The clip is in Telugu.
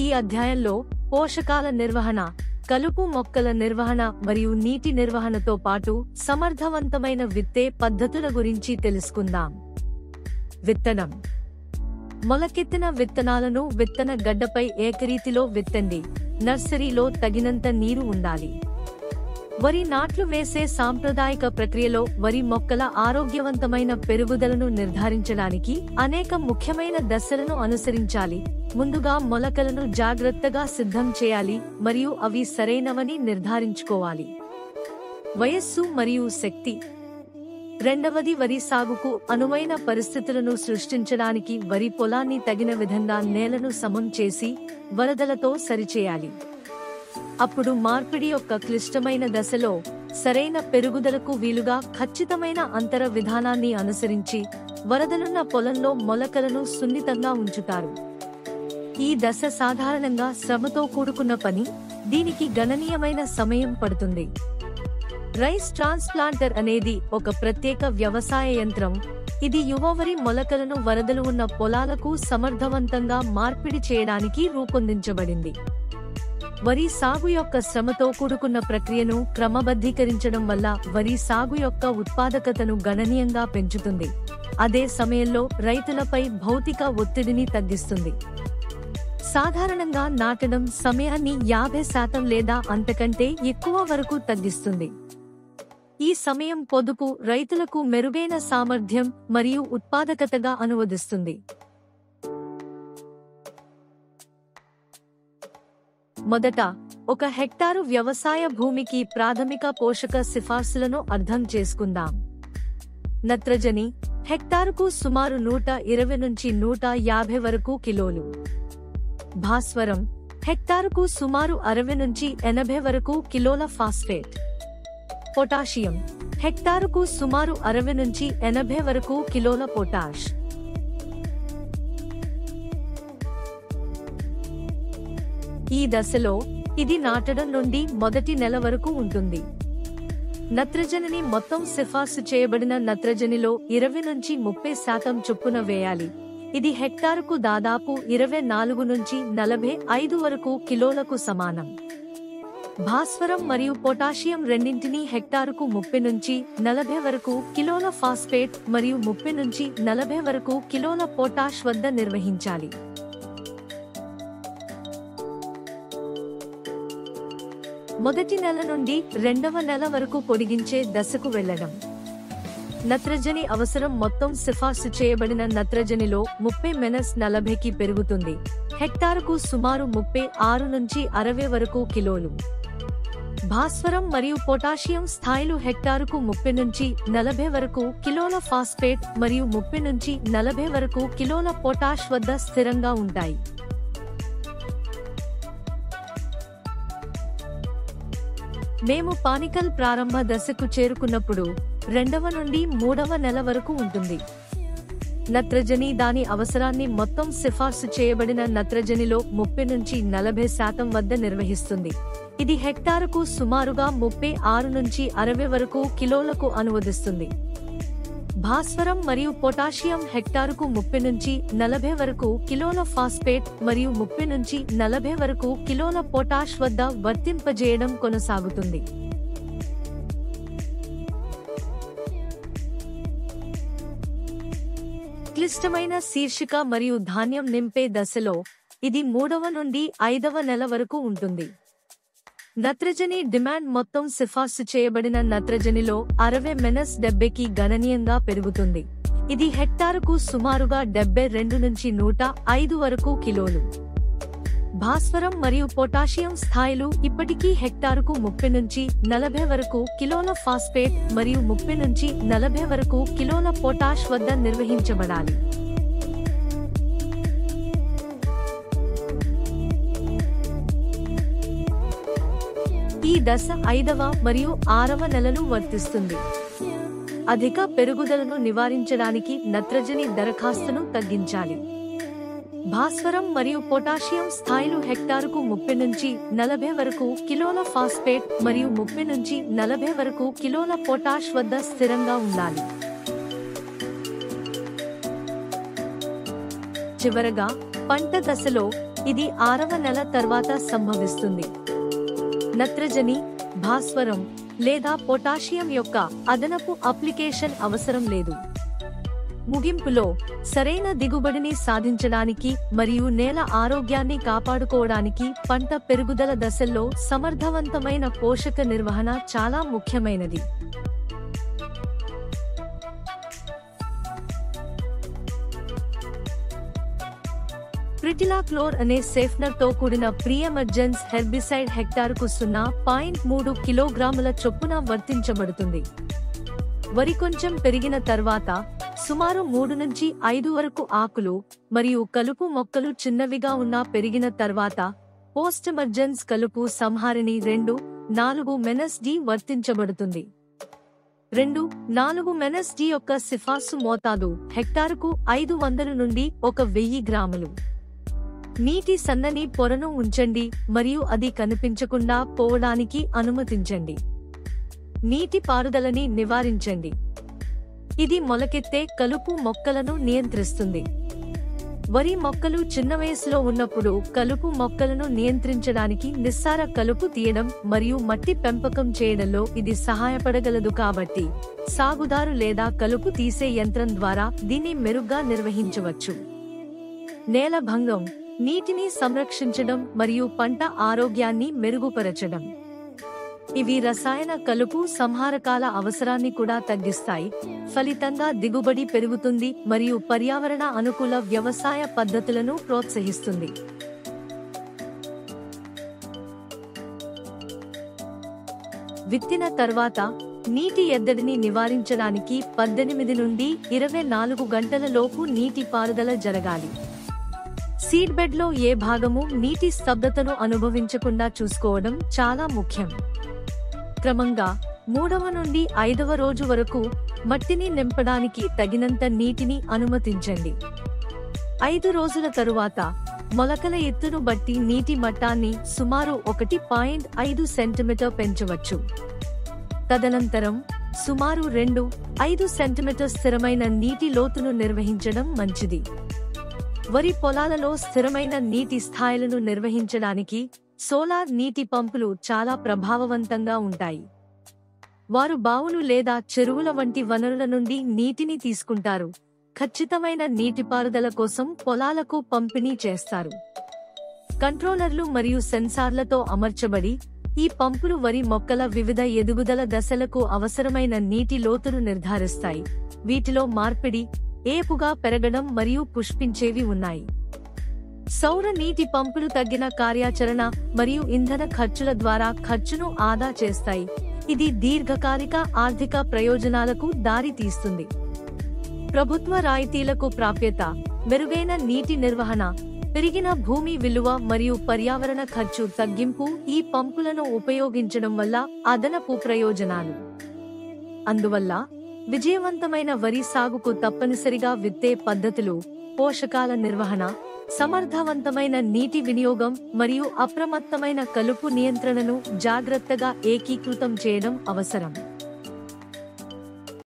ఈ అధ్యాయంలో పోషకాల నిర్వహణ, కలుపు మొక్కల నిర్వహణ మరియు నీటి నిర్వహణతో పాటు సమర్థవంతమైన విత్తే పద్ధతుల గురించి తెలుసుకుందాం. విత్తనం. మొలకెత్తిన విత్తనాలను విత్తన గడ్డపై ఏకరీతిలో విత్తండి. నర్సరీలో తగినంత నీరు ఉండాలి. వరి నాట్లు వేసే సాంప్రదాయిక ప్రక్రియలో వరి మొక్కల ఆరోగ్యవంతమైన పెరుగుదలను నిర్ధారించడానికి అనేక ముఖ్యమైన దశలను అనుసరించాలి. ముందుగా మొలకలను జాగ్రత్తగా సిద్ధం చేయాలి మరియు అవి సరైనవని నిర్ధారించుకోవాలి. వయస్సు మరియు శక్తి. రెండవది, వరి సాగుకు అనువైన పరిస్థితులను సృష్టించడానికి వరి పొలాన్ని తగిన విధంగా నేలను సమం చేసి వరదలతో సరిచేయాలి. అప్పుడు మార్పిడి యొక్క క్లిష్టమైన దశలో సరైన పెరుగుదలకు వీలుగా ఖచ్చితమైన అంతర విధానాన్ని అనుసరించి వరదలున్న పొలంలో మొలకలను సున్నితంగా ఉంచుతారు. ఈ దశ సాధారణంగా శ్రమతో కూడుకున్న పని, దీనికి గణనీయమైన సమయం పడుతుంది. రైస్ ట్రాన్స్ప్లాంటర్ అనేది ఒక ప్రత్యేక వ్యవసాయ యంత్రం. ఇది యువవరి మొలకలను వరదలు ఉన్న పొలాలకు సమర్థవంతంగా మార్పిడి చేయడానికి రూపొందించబడింది. వరి సాగు యొక్క శ్రమతో కూడుకున్న ప్రక్రియను క్రమబద్ధీకరించడం వల్ల వరి సాగు యొక్క ఉత్పాదకతను గణనీయంగా పెంచుతుంది. అదే సమయంలో రైతులపై భౌతిక ఒత్తిడిని తగ్గిస్తుంది. సాధారణంగా నాటడం సమయాన్ని 50% లేదా అంతకంటే ఎక్కువ వరకు తగ్గిస్తుంది. ఈ సమయం పొదుపు రైతులకు మెరుగైన సామర్థ్యం మరియు ఉత్పాదకతగా అనువదిస్తుంది. మొదట, 1 హెక్టారు వ్యవసాయ భూమికి ప్రాథమిక పోషక సిఫార్సులను అర్థం చేసుకుందాం. నత్రజని హెక్టారుకు సుమారు 120 నుంచి 150 వరకు కిలోలు. భాస్వరం హెక్టారుకు సుమారు 60 నుంచి 80 వరకు కిలోల ఫాస్ఫేట్. పొటాషియం హెక్టారుకు సుమారు 60 నుంచి 80 వరకు కిలోల పొటాష్. ఈ దశలో ఇది నాటడం నుండి మొదటి నెల వరకు ఉంటుంది. నత్రజనిని మొత్తం సిఫార్సు చేయబడిన నత్రజనిలో 20 నుంచి 30% చొప్పున వేయాలి. ఇది హెక్టారుకు దాదాపు 24 నుంచి 45 వరకు కిలోలకు సమానం. భాస్వరం మరియు పొటాషియం రెండింటినీ హెక్టారుకు 30 నుంచి 40 వరకు కిలోల ఫాస్ఫేట్ మరియు 30 నుంచి 40 వరకు కిలోల పొటాష్ వద్ద నిర్వహించాలి. మొదటి నెల నుండి 2వ నెల వరకు పొడిగించే దశకు వెళ్లడం. నత్రజని అవసరం మొత్తం సిఫార్సు చేయబడిన నత్రజనిలో 30-40కి పెరుగుతుంది. హెక్టారుకు సుమారు 36 నుంచి 60 వరకు కిలోలు. భాస్వరం మరియు పొటాషియం స్థాయిలు హెక్టారుకు 30 నుంచి 40 వరకు కిలోల ఫాస్ఫేట్ మరియు 30 నుంచి 40 వరకు కిలోల పొటాష్ వద్ద స్థిరంగా ఉంటాయి. మేము పానికల్ ప్రారంభ దశకు చేరుకున్నప్పుడు 2వ నుండి 3వ నెల వరకు ఉంటుంది. నత్రజని దాని అవసరాన్ని మొత్తం సిఫార్సు చేయబడిన నత్రజనిలో 30 నుంచి 40% వద్ద నిర్వహిస్తుంది. ఇది హెక్టారుకు సుమారుగా 36 నుంచి 60 వరకు కిలోలకు అనువదిస్తుంది. భాస్వరం మరియు పొటాషియం హెక్టారుకు 30 నుంచి 40 వరకు కిలోల ఫాస్ఫేట్ మరియు 30 నుంచి 40 వరకు కిలోల పొటాష్ వద్ద వర్తింపజేయడం కొనసాగుతుంది. క్లిష్టమైన శీర్షిక మరియు ధాన్యం నింపే దశలో ఇది 3వ నుండి 5వ నెల వరకు ఉంటుంది. నత్రజని డిమాండ్ మొత్తం సిఫార్సు చేయబడిన నత్రజనిలో 60-70కి గణనీయంగా పెరుగుతుంది. ఇది హెక్టారుకు సుమారుగా 72 నుంచి 105 వరకు కిలోలు. భాస్వరం మరియు పొటాషియం స్థాయిలు ఇప్పటికీ హెక్టారుకు 30 నుంచి 40 వరకు కిలోల ఫాస్ఫేట్ మరియు 30 నుంచి 40 వరకు కిలోల పొటాష్ వద్ద నిర్వహించబడాలి. ఈ దశ 5వ మరియు 6వ నెలలు వర్తిస్తుంది. అధిక పెరుగుదలను నివారించడానికి నత్రజని దరఖాస్తును తగ్గించాలి. భాస్వరం మరియు పొటాషియం స్థాయిలు హెక్టారుకు 30 నుంచి 40 వరకు కిలోల ఫాస్ఫేట్ మరియు 30 నుంచి 40 వరకు కిలోల పొటాష్ వద్ద స్థిరంగా ఉండాలి. చివరగా పంట దశలో ఇది 6వ నెల తర్వాత సంభవిస్తుంది. నత్రజని, భాస్వరం లేదా పొటాషియం యొక్క అదనపు అప్లికేషన్ అవసరం లేదు. ముగింపులో, సరైన దిగుబడిని సాధించడానికి మరియు నేల ఆరోగ్యాన్ని కాపాడుకోవడానికి పంట పెరుగుదల దశల్లో సమర్థవంతమైన పోషక నిర్వహణ చాలా ముఖ్యమైనది. ప్రిటిలాక్లోర్ అనే సేఫ్నర్ తో కూడిన ప్రియమర్జెన్స్ హెర్బిసైడ్ హెక్టారుకు 0.3 కిలోగ్రాముల చొప్పున వర్తించబడుతుంది. వరి కొంచెం పెరిగిన తర్వాత సుమారు 3 నుంచి 5 వరకు ఆకులు మరియు కలుపు మొక్కలు చిన్నవిగా ఉన్న పెరిగిన తర్వాత పోస్ట్ ఎమర్జెన్స్ కలుపు సంహారిణి 2-4 మెనస్-డి వర్తించబడుతుంది. 2-4 మెనస్-డి యొక్క సిఫార్సు మోతాదు హెక్టారుకు 500 నుండి 1000 గ్రాములు. నీటి సన్నని పొరను ఉంచండి మరియు అది కనిపించకుండా పోవడానికి అనుమతించండి. నీటి పారుదలని నివారించండి. ఇది మొలకెత్తే కలుపు మొక్కలను నియంత్రిస్తుంది. వరి మొక్కలు చిన్న వయసులో ఉన్నప్పుడు కలుపు మొక్కలను నియంత్రించడానికి నిస్సార కలుపు తీయడం మరియు మట్టి పెంపకం చేయడంలో ఇది సహాయపడగలదు. కాబట్టి సాగుదారు లేదా కలుపు తీసే యంత్రం ద్వారా దీన్ని మెరుగ్గా నిర్వహించవచ్చు. నేల భంగం, నీటిని సంరక్షించడం మరియు పంట ఆరోగ్యాన్ని మెరుగుపరచడం. ఇవి రసాయన కలుపు సంహారకాల అవసరాన్ని కూడా తగ్గిస్తాయి. ఫలితంగా దిగుబడి పెరుగుతుంది మరియు పర్యావరణ అనుకూల వ్యవసాయ పద్ధతులను ప్రోత్సహిస్తుంది. విత్తిన తర్వాత నీటి ఎద్దడిని నివారించడానికి 18 నుండి 24 గంటల లోపు నీటి పారుదల జరగాలి. సీడ్ బెడ్ లో ఏ భాగము నీటి స్తబ్దతను అనుభవించకుండా చూసుకోవడం చాలా ముఖ్యం. క్రమంగా 3వ నుండి 5వ రోజు వరకు మట్టిని నింపడానికి తగినంత నీటిని అనుమతించండి. 5 రోజుల తరువాత మొలకల ఎత్తును బట్టి నీటి మట్టాన్ని సుమారు 1.5 సెంటీమీటర్ పెంచవచ్చు. తదనంతరం సుమారు 2-5 సెంటీమీటర్ స్థిరమైన నీటి లోతును నిర్వహించడం మంచిది. వరి పొలాలలో స్థిరమైన నీటి స్థాయిలను నిర్వహించడానికి సోలార్ నీటి పంపులు చాలా ప్రభావవంతంగా ఉంటాయి. వారు బావులు లేదా చెరువుల వంటి వనరుల నుండి నీటిని తీసుకుంటారు, ఖచ్చితమైన నీటిపారుదల కోసం పొలాలకు పంపిణీ చేస్తారు. కంట్రోలర్లు మరియు సెన్సార్లతో అమర్చబడి ఈ పంపులు వరి మొక్కల వివిధ ఎదుగుదల దశలకు అవసరమైన నీటి లోతును నిర్ధారిస్తాయి. వీటిలో మార్పిడి, ఏపుగా పెరగడం మరియు పుష్పించేవి ఉన్నాయి. సౌర నీటి పంపులు తగ్గిన కార్యాచరణ మరియు ఇంధన ఖర్చుల ద్వారా ఖర్చును ఆదా చేస్తాయి. ఇది దీర్ఘకాలిక ఆర్థిక ప్రయోజనాలకు దారి తీస్తుంది. ప్రభుత్వ రాయితీలకు ప్రాప్యత, మెరుగైన నీటి నిర్వహణ, పెరిగిన భూమి విలువ మరియు పర్యావరణ ఖర్చు తగ్గింపు ఈ పంపులను ఉపయోగించడం వల్ల అదనపు ప్రయోజనాలు. అందువల్ల విజయవంతమైన వరి సాగుకు తప్పనిసరిగా విత్తే పద్ధతులు, పోషకాల నిర్వహణ, సమర్థవంతమైన నీటి వినియోగం మరియు అప్రమత్తమైన కలుపు నియంత్రణను జాగ్రత్తగా ఏకీకృతం చేయడం అవసరం.